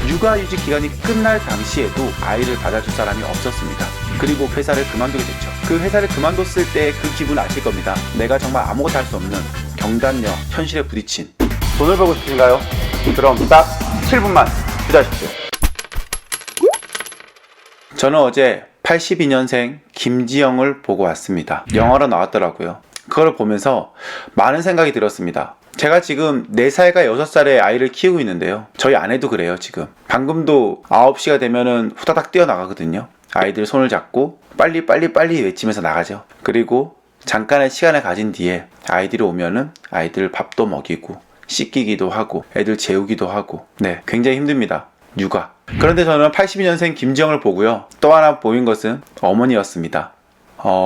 육아휴직 기간이 끝날 당시에도 아이를 받아줄 사람이 없었습니다. 그리고 회사를 그만두게 됐죠. 그 회사를 그만뒀을 때 그 기분 아실 겁니다. 내가 정말 아무것도 할 수 없는 경단녀 현실에 부딪힌. 돈을 벌고 싶으신가요? 그럼 딱 7분만 투자하십시오. 저는 어제 82년생 김지영을 보고 왔습니다. 영화로 나왔더라고요. 그걸 보면서 많은 생각이 들었습니다. 제가 지금 4살과 6살의 아이를 키우고 있는데요. 저희 아내도 그래요. 지금 방금도 9시가 되면은 후다닥 뛰어나가거든요. 아이들 손을 잡고 빨리 외치면서 나가죠. 그리고 잠깐의 시간을 가진 뒤에 아이들이 오면은 아이들 밥도 먹이고 씻기기도 하고 애들 재우기도 하고, 네, 굉장히 힘듭니다. 육아. 그런데 저는 82년생 김지영을 보고요, 또 하나 보인 것은 어머니였습니다.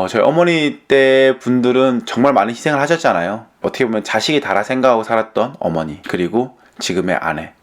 저희 어머니 때 분들은 정말 많은 희생을 하셨잖아요. 어떻게 보면 자식이 다라 생각하고 살았던 어머니, 그리고 지금의 아내.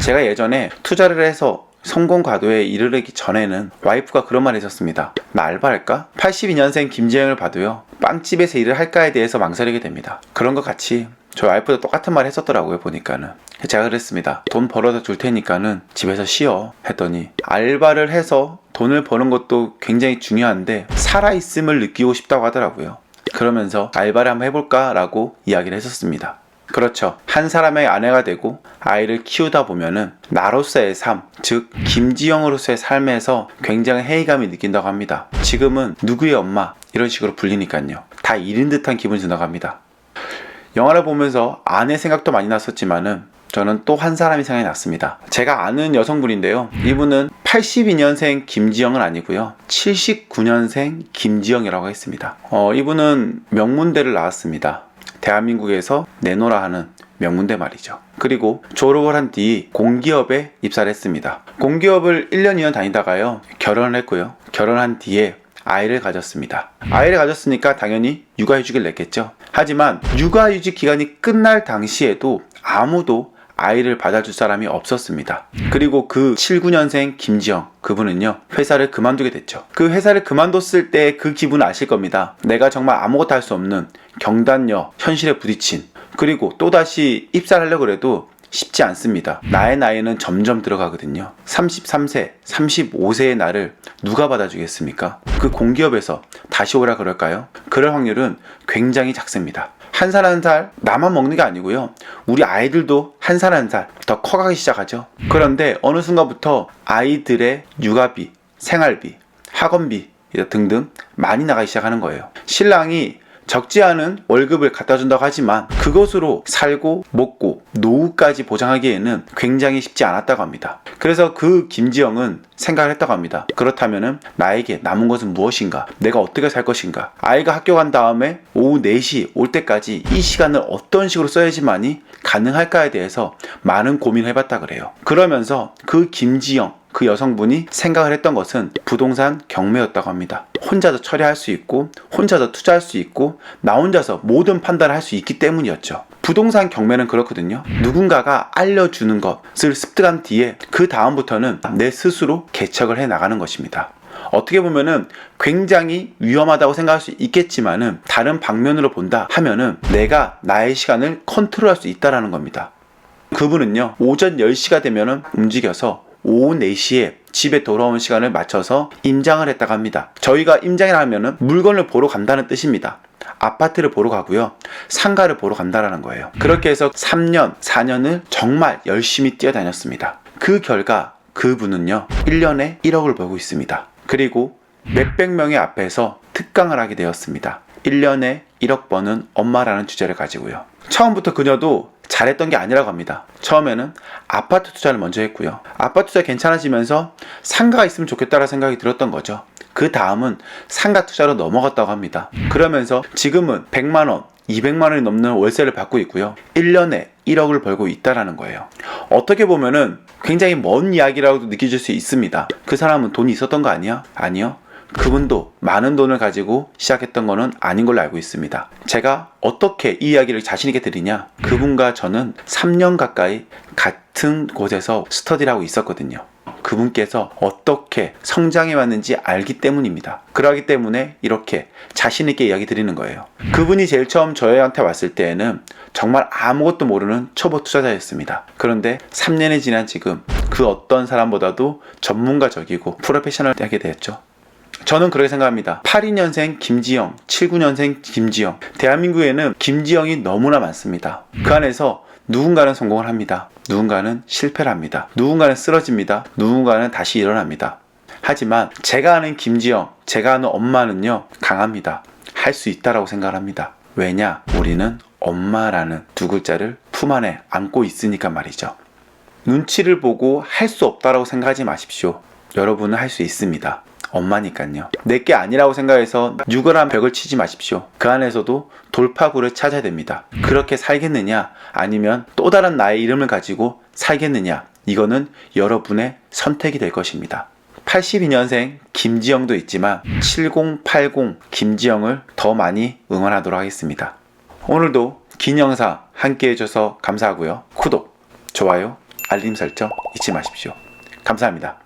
제가 예전에 투자를 해서 성공 과도에 이르기 전에는 와이프가 그런 말을 했었습니다. 나 알바할까? 82년생 김지영을 봐도요, 빵집에서 일을 할까에 대해서 망설이게 됩니다. 그런 것 같이 저희 와이프도 똑같은 말 했었더라고요. 보니까는 제가 그랬습니다. 돈 벌어다 줄 테니까는 집에서 쉬어 했더니, 알바를 해서 돈을 버는 것도 굉장히 중요한데 살아있음을 느끼고 싶다고 하더라고요. 그러면서 알바를 한번 해볼까 라고 이야기를 했었습니다. 그렇죠. 한 사람의 아내가 되고 아이를 키우다 보면은 나로서의 삶, 즉 김지영으로서의 삶에서 굉장히 회의감이 느낀다고 합니다. 지금은 누구의 엄마 이런 식으로 불리니까요, 다 잃은 듯한 기분이 든다고 합니다. 영화를 보면서 아내 생각도 많이 났었지만은 저는 또 한 사람이 생각이 났습니다. 제가 아는 여성분인데요, 이분은 82년생 김지영은 아니고요, 79년생 김지영이라고 했습니다. 이분은 명문대를 나왔습니다. 대한민국에서 내노라 하는 명문대 말이죠. 그리고 졸업을 한 뒤 공기업에 입사를 했습니다. 공기업을 1년 2년 다니다가요, 결혼을 했고요. 결혼한 뒤에 아이를 가졌습니다. 아이를 가졌으니까 당연히 육아휴직을 냈겠죠. 하지만 육아휴직 기간이 끝날 당시에도 아무도 아이를 받아줄 사람이 없었습니다. 그리고 그 79년생 김지영, 그분은요, 회사를 그만두게 됐죠. 그 회사를 그만뒀을 때 그 기분 아실 겁니다. 내가 정말 아무것도 할 수 없는 경단녀 현실에 부딪힌. 그리고 또다시 입사를 하려고 해도 쉽지 않습니다. 나의 나이는 점점 들어가거든요. 33세, 35세의 나를 누가 받아주겠습니까? 그 공기업에서 다시 오라 그럴까요? 그럴 확률은 굉장히 작습니다. 한 살 한 살 나만 먹는 게 아니고요, 우리 아이들도 한 살 한 살 더 커가기 시작하죠. 그런데 어느 순간부터 아이들의 육아비, 생활비, 학원비 등등 많이 나가기 시작하는 거예요. 신랑이 적지 않은 월급을 갖다 준다고 하지만 그것으로 살고 먹고 노후까지 보장하기에는 굉장히 쉽지 않았다고 합니다. 그래서 그 김지영은 생각을 했다고 합니다. 그렇다면은 나에게 남은 것은 무엇인가? 내가 어떻게 살 것인가? 아이가 학교 간 다음에 오후 4시 올 때까지 이 시간을 어떤 식으로 써야지만이 가능할까에 대해서 많은 고민을 해봤다 그래요. 그러면서 그 김지영, 그 여성분이 생각을 했던 것은 부동산 경매였다고 합니다. 혼자서 처리할 수 있고 혼자서 투자할 수 있고 나 혼자서 모든 판단을 할 수 있기 때문이었죠. 부동산 경매는 그렇거든요. 누군가가 알려주는 것을 습득한 뒤에 그 다음부터는 내 스스로 개척을 해 나가는 것입니다. 어떻게 보면은 굉장히 위험하다고 생각할 수 있겠지만은 다른 방면으로 본다 하면은 내가 나의 시간을 컨트롤할 수 있다라는 겁니다. 그분은요, 오전 10시가 되면은 움직여서 오후 4시에 집에 돌아오는 시간을 맞춰서 임장을 했다고 합니다. 저희가 임장을 하면은 물건을 보러 간다는 뜻입니다. 아파트를 보러 가고요, 상가를 보러 간다는 거예요. 그렇게 해서 3년, 4년을 정말 열심히 뛰어다녔습니다. 그 결과 그분은요, 1년에 1억을 벌고 있습니다. 그리고 몇백 명의 앞에서 특강을 하게 되었습니다. 1년에 1억 버는 엄마라는 주제를 가지고요. 처음부터 그녀도 잘했던 게 아니라고 합니다. 처음에는 아파트 투자를 먼저 했고요. 아파트 투자 괜찮아지면서 상가가 있으면 좋겠다라는 생각이 들었던 거죠. 그 다음은 상가 투자로 넘어갔다고 합니다. 그러면서 지금은 100만원, 200만원이 넘는 월세를 받고 있고요. 1년에 1억을 벌고 있다라는 거예요. 어떻게 보면은 굉장히 먼 이야기라고도 느껴질 수 있습니다. 그 사람은 돈이 있었던 거 아니야? 아니요. 그분도 많은 돈을 가지고 시작했던 거는 아닌 걸로 알고 있습니다. 제가 어떻게 이 이야기를 자신있게 드리냐? 그분과 저는 3년 가까이 같은 곳에서 스터디를 하고 있었거든요. 그분께서 어떻게 성장해 왔는지 알기 때문입니다. 그러기 때문에 이렇게 자신있게 이야기 드리는 거예요. 그분이 제일 처음 저희한테 왔을 때에는 정말 아무것도 모르는 초보 투자자였습니다. 그런데 3년이 지난 지금 그 어떤 사람보다도 전문가적이고 프로페셔널하게 되었죠. 저는 그렇게 생각합니다. 82년생 김지영, 79년생 김지영. 대한민국에는 김지영이 너무나 많습니다. 그 안에서 누군가는 성공을 합니다. 누군가는 실패를 합니다. 누군가는 쓰러집니다. 누군가는 다시 일어납니다. 하지만 제가 아는 김지영, 제가 아는 엄마는요, 강합니다. 할 수 있다라고 생각을 합니다. 왜냐? 우리는 엄마라는 두 글자를 품 안에 안고 있으니까 말이죠. 눈치를 보고 할 수 없다라고 생각하지 마십시오. 여러분은 할 수 있습니다. 엄마니까요. 내게 아니라고 생각해서 유골한 벽을 치지 마십시오. 그 안에서도 돌파구를 찾아야 됩니다. 그렇게 살겠느냐, 아니면 또 다른 나의 이름을 가지고 살겠느냐, 이거는 여러분의 선택이 될 것입니다. 82년생 김지영도 있지만 7080 김지영을 더 많이 응원하도록 하겠습니다. 오늘도 긴 영상 함께 해줘서 감사하고요. 구독, 좋아요, 알림 설정 잊지 마십시오. 감사합니다.